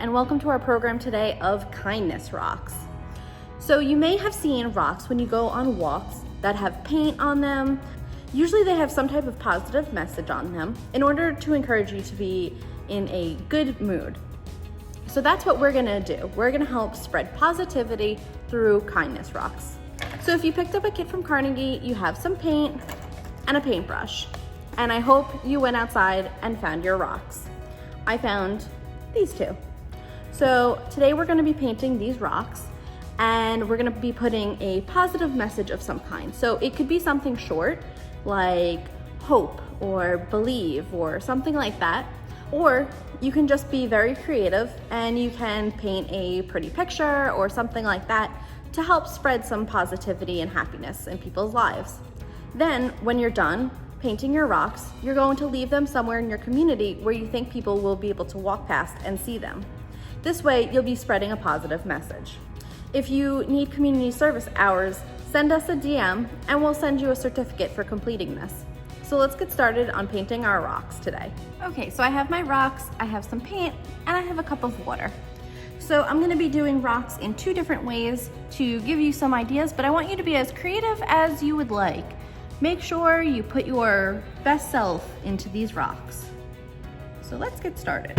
and welcome to our program today of kindness rocks. So you may have seen rocks when you go on walks that have paint on them. Usually they have some type of positive message on them in order to encourage you to be in a good mood. So that's what we're gonna do. We're gonna help spread positivity through kindness rocks. So if you picked up a kit from Carnegie, you have some paint and a paintbrush. And I hope you went outside and found your rocks. I found these two. So today we're gonna be painting these rocks and we're gonna be putting a positive message of some kind. So it could be something short like hope or believe or something like that. Or you can just be very creative and you can paint a pretty picture or something like that to help spread some positivity and happiness in people's lives. Then when you're done painting your rocks, you're going to leave them somewhere in your community where you think people will be able to walk past and see them. This way, you'll be spreading a positive message. If you need community service hours, send us a DM and we'll send you a certificate for completing this. So let's get started on painting our rocks today. Okay, so I have my rocks, I have some paint, and I have a cup of water. So I'm gonna be doing rocks in two different ways to give you some ideas, but I want you to be as creative as you would like. Make sure you put your best self into these rocks. So let's get started.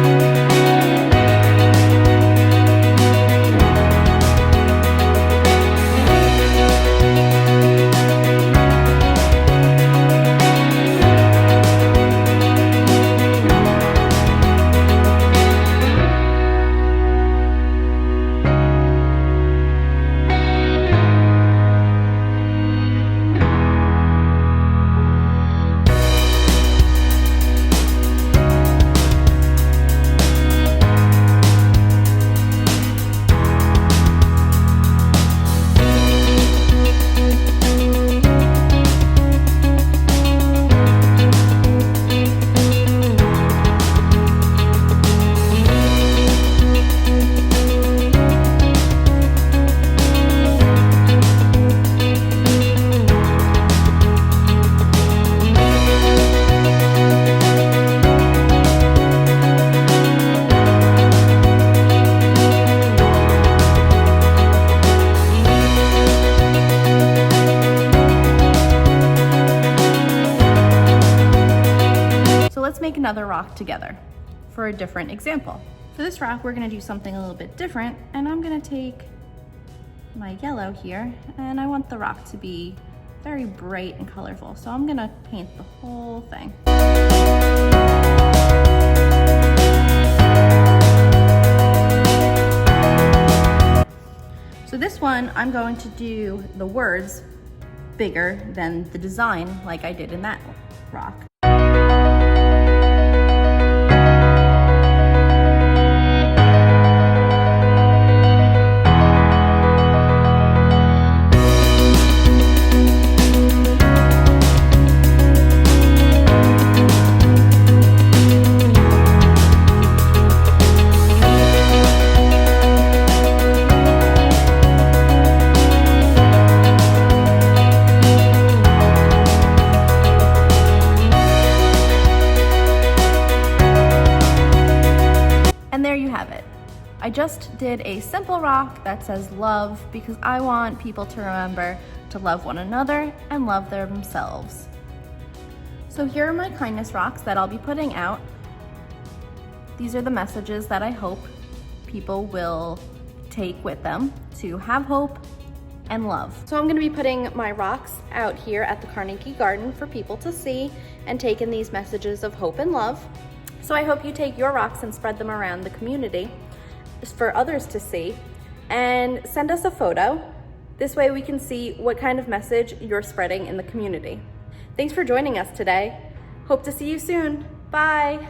Let's make another rock together for a different example. For this rock, we're gonna do something a little bit different, and I'm gonna take my yellow here, and I want the rock to be very bright and colorful. So I'm gonna paint the whole thing. So this one, I'm going to do the words bigger than the design like I did in that rock. And there you have it. I just did a simple rock that says love because I want people to remember to love one another and love themselves. So here are my kindness rocks that I'll be putting out. These are the messages that I hope people will take with them to have hope and love. So I'm gonna be putting my rocks out here at the Carnegie Garden for people to see and take in these messages of hope and love. So I hope you take your rocks and spread them around the community for others to see and send us a photo. This way we can see what kind of message you're spreading in the community. Thanks for joining us today. Hope to see you soon. Bye.